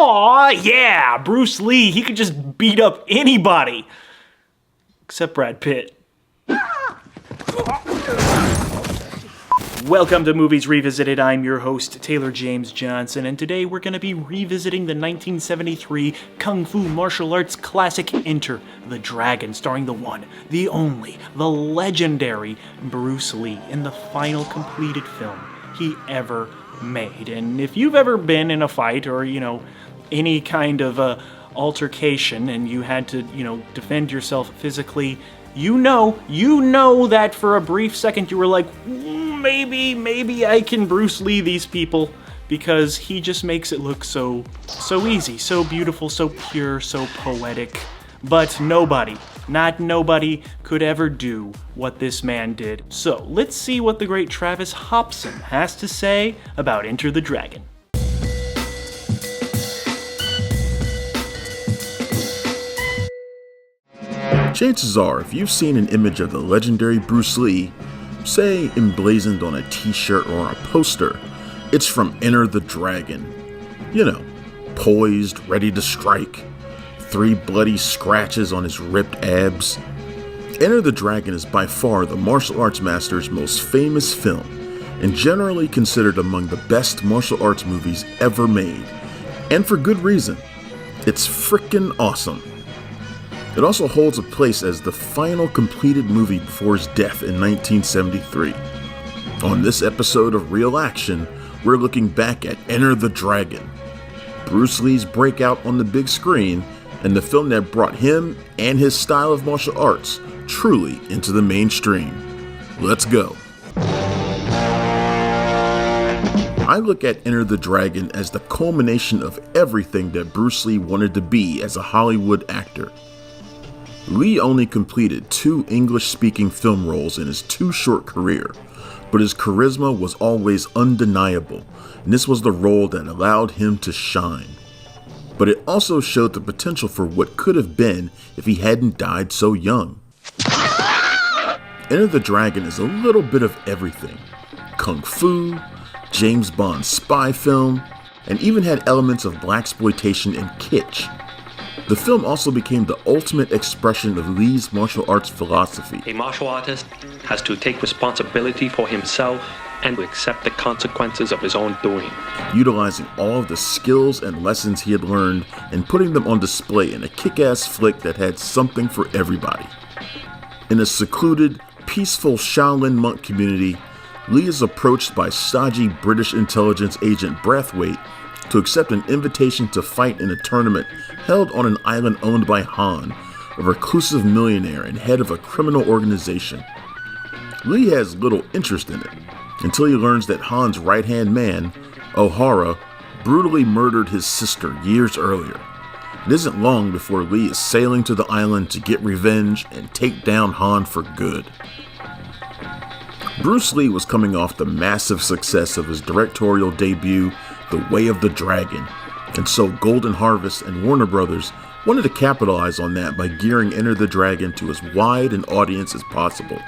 Aw, yeah, Bruce Lee, he could just beat up anybody. Except Brad Pitt. Welcome to Movies Revisited. I'm your host, Taylor James Johnson, and today we're going to be revisiting the 1973 Kung Fu martial arts classic Enter the Dragon, starring the one, the only, the legendary Bruce Lee in the final completed film he ever made. And if you've ever been in a fight or, any kind of altercation and you had to, defend yourself physically, you know that for a brief second you were like, maybe I can Bruce Lee these people, because he just makes it look so easy, so beautiful, so pure, so poetic. But nobody could ever do what this man did. So let's see what the great Travis Hobson has to say about Enter the Dragon. Chances are, if you've seen an image of the legendary Bruce Lee, say emblazoned on a t-shirt or on a poster, it's from Enter the Dragon. Poised, ready to strike. 3 bloody scratches on his ripped abs. Enter the Dragon is by far the martial arts master's most famous film, and generally considered among the best martial arts movies ever made. And for good reason. It's frickin' awesome. It also holds a place as the final completed movie before his death in 1973. On this episode of Real Action, we're looking back at Enter the Dragon, Bruce Lee's breakout on the big screen, and the film that brought him and his style of martial arts truly into the mainstream. Let's go. I look at Enter the Dragon as the culmination of everything that Bruce Lee wanted to be as a Hollywood actor. Lee only completed 2 English-speaking film roles in his too short career, but his charisma was always undeniable, and this was the role that allowed him to shine. But it also showed the potential for what could have been if he hadn't died so young. Enter the Dragon is a little bit of everything. Kung Fu, James Bond spy film, and even had elements of blaxploitation and kitsch. The film also became the ultimate expression of Lee's martial arts philosophy. A martial artist has to take responsibility for himself and to accept the consequences of his own doing. Utilizing all of the skills and lessons he had learned and putting them on display in a kick-ass flick that had something for everybody. In a secluded, peaceful Shaolin monk community, Lee is approached by stodgy British intelligence agent Braithwaite to accept an invitation to fight in a tournament held on an island owned by Han, a reclusive millionaire and head of a criminal organization. Lee has little interest in it, until he learns that Han's right-hand man, O'Hara, brutally murdered his sister years earlier. It isn't long before Lee is sailing to the island to get revenge and take down Han for good. Bruce Lee was coming off the massive success of his directorial debut, The Way of the Dragon, and so Golden Harvest and Warner Brothers wanted to capitalize on that by gearing Enter the Dragon to as wide an audience as possible.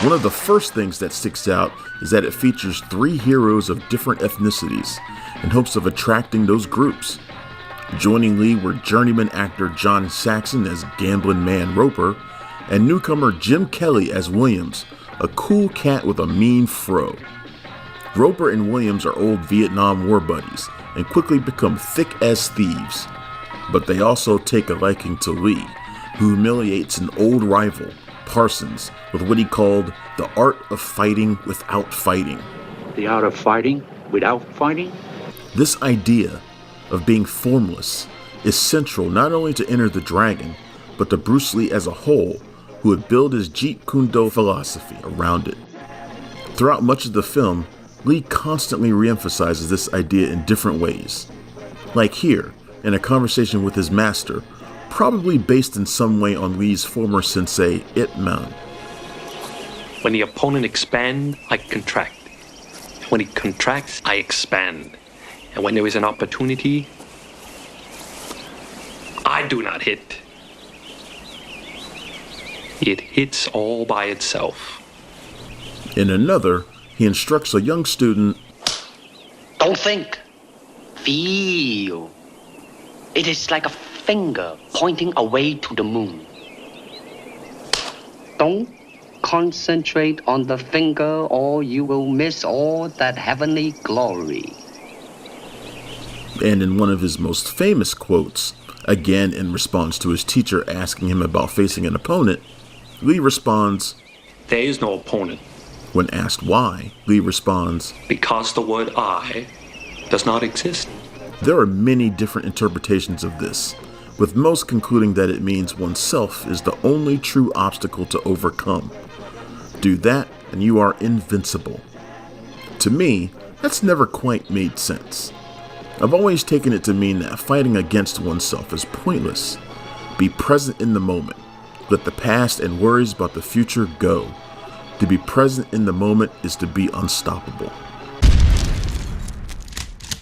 One of the first things that sticks out is that it features 3 heroes of different ethnicities in hopes of attracting those groups. Joining Lee were journeyman actor John Saxon as gambling man Roper, and newcomer Jim Kelly as Williams, a cool cat with a mean fro. Roper and Williams are old Vietnam War buddies and quickly become thick as thieves. But they also take a liking to Lee, who humiliates an old rival, Parsons, with what he called the art of fighting without fighting. The art of fighting without fighting? This idea of being formless is central not only to Enter the Dragon, but to Bruce Lee as a whole, who had built his Jeet Kune Do philosophy around it. Throughout much of the film, Lee constantly reemphasizes this idea in different ways. Like here, in a conversation with his master, probably based in some way on Lee's former sensei, Ip Man. When the opponent expands, I contract. When he contracts, I expand. And when there is an opportunity, I do not hit. It hits all by itself. In another, he instructs a young student, Don't think. Feel. It is like a finger pointing away to the moon. Don't concentrate on the finger or you will miss all that heavenly glory. and in one of his most famous quotes, again in response to his teacher asking him about facing an opponent, Lee responds, There is no opponent. When asked why, Lee responds, Because the word I does not exist. There are many different interpretations of this, with most concluding that it means oneself is the only true obstacle to overcome. Do that and you are invincible. To me, that's never quite made sense. I've always taken it to mean that fighting against oneself is pointless. Be present in the moment. Let the past and worries about the future go. To be present in the moment is to be unstoppable.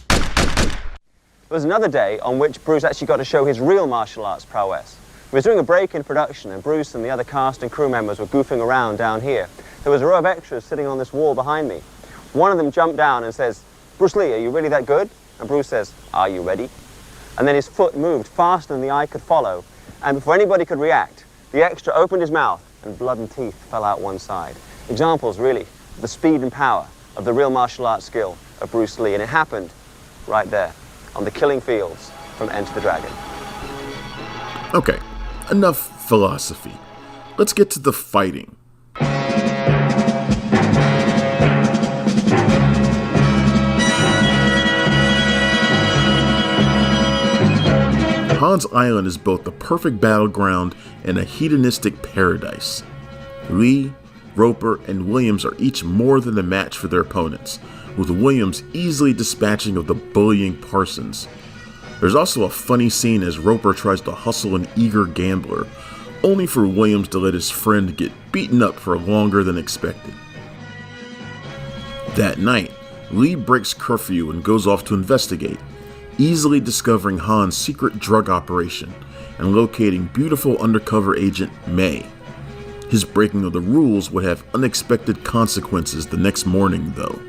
There was another day on which Bruce actually got to show his real martial arts prowess. We was doing a break in production and Bruce and the other cast and crew members were goofing around down here. There was a row of extras sitting on this wall behind me. One of them jumped down and says, "Bruce Lee, are you really that good?" And Bruce says, "Are you ready?" And then his foot moved faster than the eye could follow. And before anybody could react, the extra opened his mouth and blood and teeth fell out one side. Examples, really, of the speed and power of the real martial arts skill of Bruce Lee. And it happened right there on the killing fields from Enter the Dragon. Okay, enough philosophy. Let's get to the fighting. Han's Island is both the perfect battleground and a hedonistic paradise. Lee, Roper, and Williams are each more than a match for their opponents, with Williams easily dispatching of the bullying Parsons. There's also a funny scene as Roper tries to hustle an eager gambler, only for Williams to let his friend get beaten up for longer than expected. That night, Lee breaks curfew and goes off to investigate, easily discovering Han's secret drug operation and locating beautiful undercover agent May. His breaking of the rules would have unexpected consequences the next morning, though.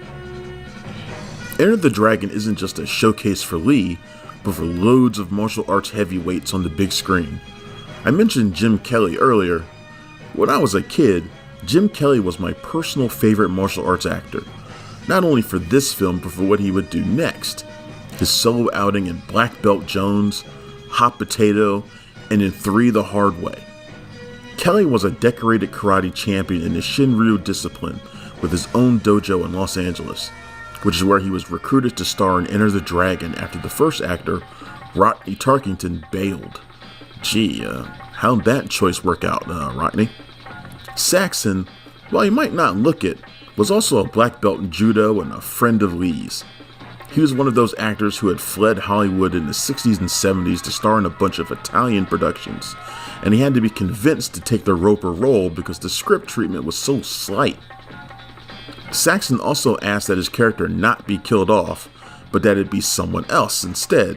Enter the Dragon isn't just a showcase for Lee, but for loads of martial arts heavyweights on the big screen. I mentioned Jim Kelly earlier. When I was a kid, Jim Kelly was my personal favorite martial arts actor, not only for this film, but for what he would do next. His solo outing in Black Belt Jones, Hot Potato, and in 3 the Hard Way. Kelly was a decorated karate champion in the Shinryu discipline with his own dojo in Los Angeles, which is where he was recruited to star in Enter the Dragon after the first actor, Rodney Tarkington, bailed. Gee, how'd that choice work out, Rodney? Saxon, while he might not look it, was also a black belt in judo and a friend of Lee's. He was one of those actors who had fled Hollywood in the 60s and 70s to star in a bunch of Italian productions, and he had to be convinced to take the Roper role because the script treatment was so slight. Saxon also asked that his character not be killed off, but that it be someone else instead.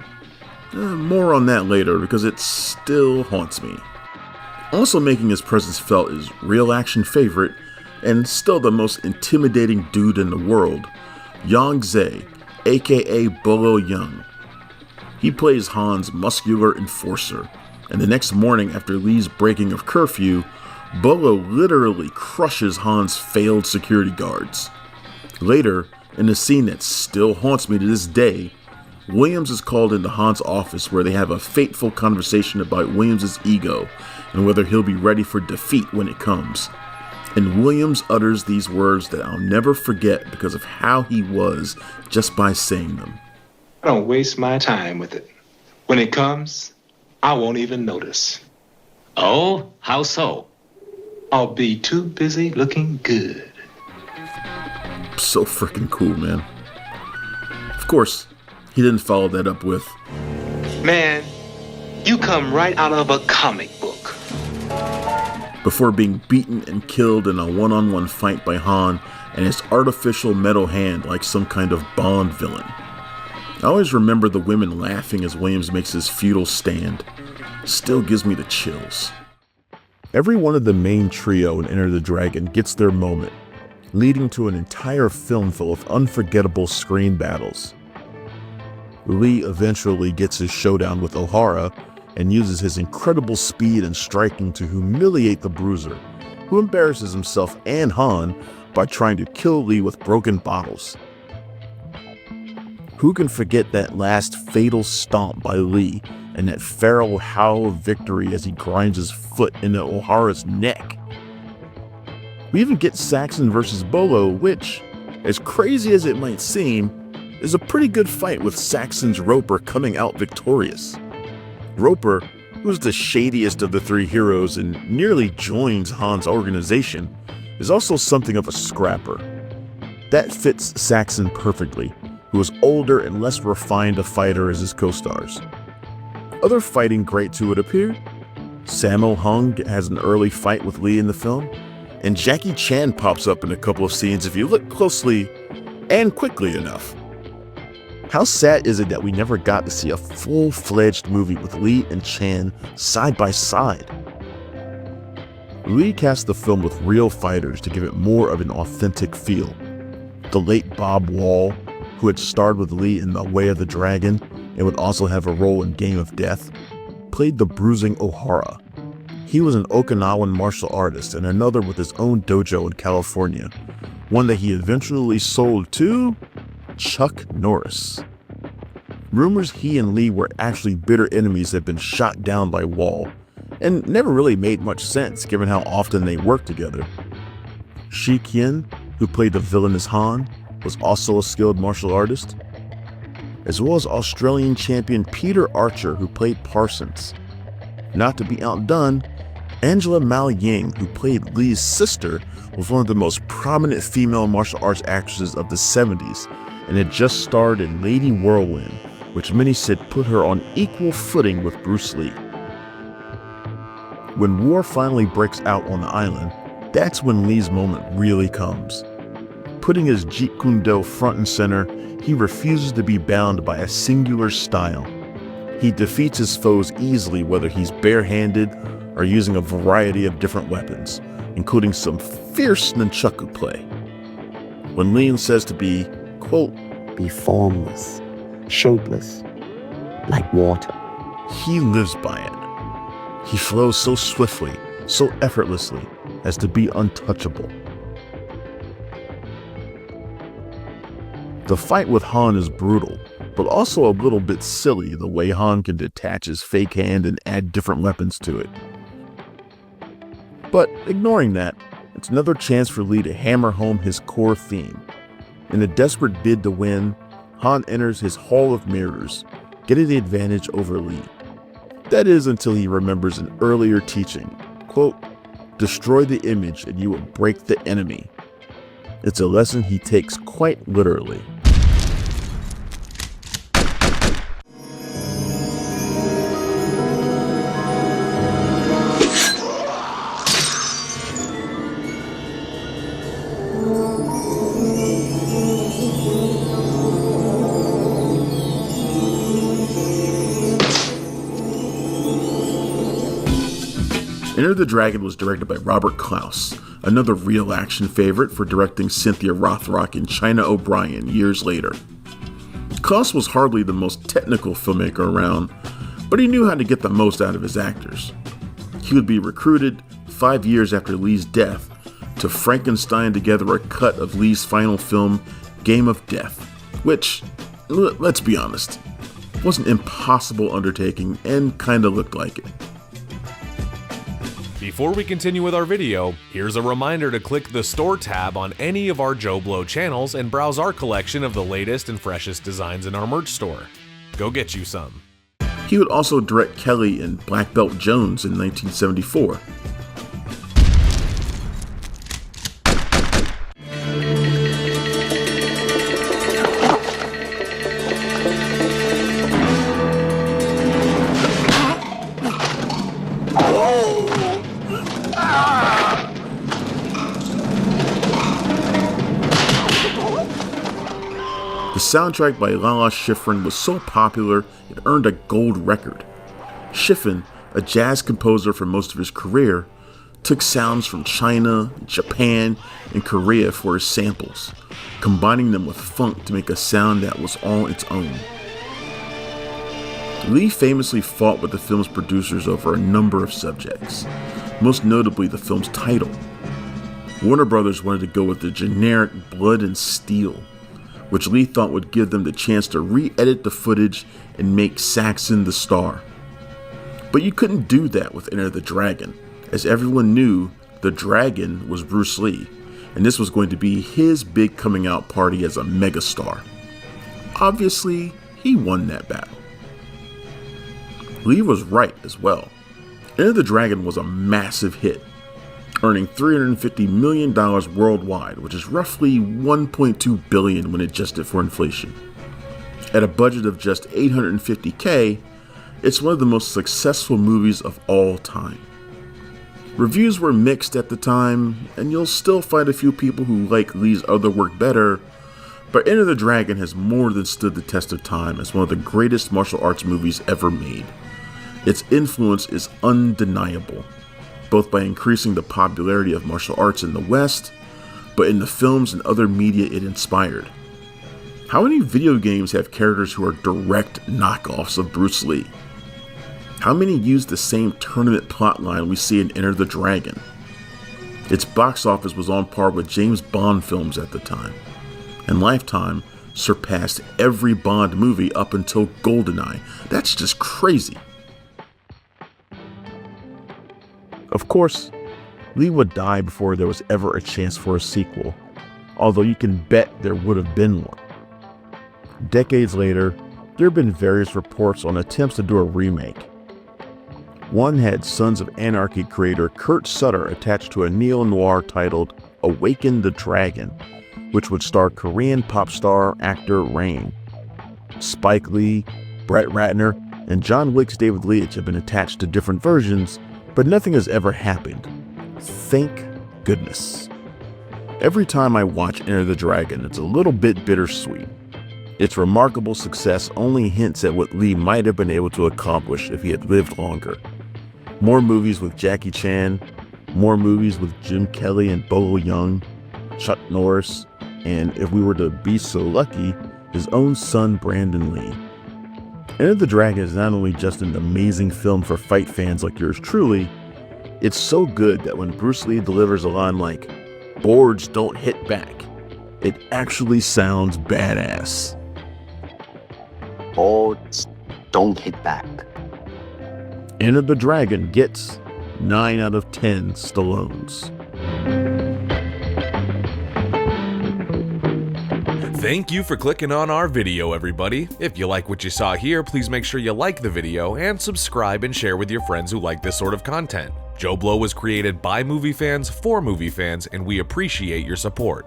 More on that later because it still haunts me. Also making his presence felt is real action favorite, and still the most intimidating dude in the world, Yang Zhe, aka Bolo Young. He plays Han's muscular enforcer, and the next morning after Lee's breaking of curfew, Bolo literally crushes Han's failed security guards. Later, in a scene that still haunts me to this day, Williams is called into Han's office where they have a fateful conversation about Williams' ego and whether he'll be ready for defeat when it comes. And Williams utters these words that I'll never forget because of how he was just by saying them. I don't waste my time with it. When it comes, I won't even notice. Oh, how so? I'll be too busy looking good. So freaking cool, man. Of course, he didn't follow that up with, Man, you come right out of a comic book. before being beaten and killed in a one-on-one fight by Han and his artificial metal hand like some kind of Bond villain. I always remember the women laughing as Williams makes his futile stand. Still gives me the chills. Every one of the main trio in Enter the Dragon gets their moment, leading to an entire film full of unforgettable screen battles. Lee eventually gets his showdown with O'Hara and uses his incredible speed and striking to humiliate the Bruiser, who embarrasses himself and Han by trying to kill Lee with broken bottles. Who can forget that last fatal stomp by Lee and that feral howl of victory as he grinds his foot into O'Hara's neck? We even get Saxon versus Bolo, which, as crazy as it might seem, is a pretty good fight with Saxon's Roper coming out victorious. Roper, who's the shadiest of the three heroes and nearly joins Han's organization, is also something of a scrapper. That fits Saxon perfectly, who is older and less refined a fighter as his co-stars. Other fighting greats who would appear: Sammo Hung has an early fight with Lee in the film, and Jackie Chan pops up in a couple of scenes if you look closely and quickly enough. How sad is it that we never got to see a full-fledged movie with Lee and Chan side by side? Lee cast the film with real fighters to give it more of an authentic feel. The late Bob Wall, who had starred with Lee in The Way of the Dragon and would also have a role in Game of Death, played the bruising O'Hara. He was an Okinawan martial artist and another with his own dojo in California, one that he eventually sold to Chuck Norris. Rumors he and Lee were actually bitter enemies had been shot down by Wall, and never really made much sense given how often they worked together. Shi Qian, who played the villainous Han, was also a skilled martial artist, as well as Australian champion Peter Archer, who played Parsons. Not to be outdone, Angela Mao Ying, who played Lee's sister, was one of the most prominent female martial arts actresses of the 70s and had just starred in Lady Whirlwind, which many said put her on equal footing with Bruce Lee. When war finally breaks out on the island, that's when Lee's moment really comes. Putting his Jeet Kune Do front and center, he refuses to be bound by a singular style. He defeats his foes easily, whether he's barehanded or using a variety of different weapons, including some fierce nunchaku play. When Leon says to be, quote, "Be formless, shapeless, like water," he lives by it. He flows so swiftly, so effortlessly, as to be untouchable. The fight with Han is brutal, but also a little bit silly the way Han can detach his fake hand and add different weapons to it. But ignoring that, it's another chance for Lee to hammer home his core theme. In a desperate bid to win, Han enters his Hall of Mirrors, getting the advantage over Lee. That is until he remembers an earlier teaching, quote, "Destroy the image and you will break the enemy." It's a lesson he takes quite literally. Enter the Dragon was directed by Robert Clouse, another real action favorite for directing Cynthia Rothrock and China O'Brien years later. Clouse was hardly the most technical filmmaker around, but he knew how to get the most out of his actors. He would be recruited 5 years after Lee's death to Frankenstein together a cut of Lee's final film, Game of Death, which, let's be honest, was an impossible undertaking and kinda looked like it. Before we continue with our video, here's a reminder to click the Store tab on any of our Joe Blow channels and browse our collection of the latest and freshest designs in our merch store. Go get you some. He would also direct Kelly in Black Belt Jones in 1974. soundtrack by Lala Schifrin was so popular it earned a gold record. Schifrin, a jazz composer for most of his career, took sounds from China, Japan, and Korea for his samples, combining them with funk to make a sound that was all its own. Lee famously fought with the film's producers over a number of subjects, most notably the film's title. Warner Brothers wanted to go with the generic blood and steel, which Lee thought would give them the chance to re-edit the footage and make Saxon the star. But you couldn't do that with Enter the Dragon, as everyone knew the dragon was Bruce Lee, and this was going to be his big coming out party as a megastar. Obviously, he won that battle. Lee was right as well. Enter the Dragon was a massive hit, earning $350 million worldwide, which is roughly $1.2 billion when adjusted for inflation. At a budget of just $850K, it's one of the most successful movies of all time. Reviews were mixed at the time, and you'll still find a few people who like Lee's other work better, but Enter the Dragon has more than stood the test of time as one of the greatest martial arts movies ever made. Its influence is undeniable, both by increasing the popularity of martial arts in the West, but in the films and other media it inspired. How many video games have characters who are direct knockoffs of Bruce Lee? How many use the same tournament plotline we see in Enter the Dragon? Its box office was on par with James Bond films at the time, and Lifetime surpassed every Bond movie up until GoldenEye. That's just crazy. Of course, Lee would die before there was ever a chance for a sequel, although you can bet there would have been one. Decades later, there have been various reports on attempts to do a remake. One had Sons of Anarchy creator Kurt Sutter attached to a neo-noir titled Awaken the Dragon, which would star Korean pop star actor Rain. Spike Lee, Brett Ratner, and John Wick's David Leitch have been attached to different versions, but nothing has ever happened. Thank goodness. Every time I watch Enter the Dragon, it's a little bit bittersweet. Its remarkable success only hints at what Lee might have been able to accomplish if he had lived longer. More movies with Jackie Chan, more movies with Jim Kelly and Bolo Young, Chuck Norris, and if we were to be so lucky, his own son Brandon Lee. Enter the Dragon is not only just an amazing film for fight fans like yours truly, it's so good that when Bruce Lee delivers a line like, "Boards don't hit back," it actually sounds badass. Boards don't hit back. Enter the Dragon gets 9 out of 10 Stallones. Thank you for clicking on our video, everybody. If you like what you saw here, please make sure you like the video and subscribe and share with your friends who like this sort of content. Joe Blow was created by movie fans for movie fans, and we appreciate your support.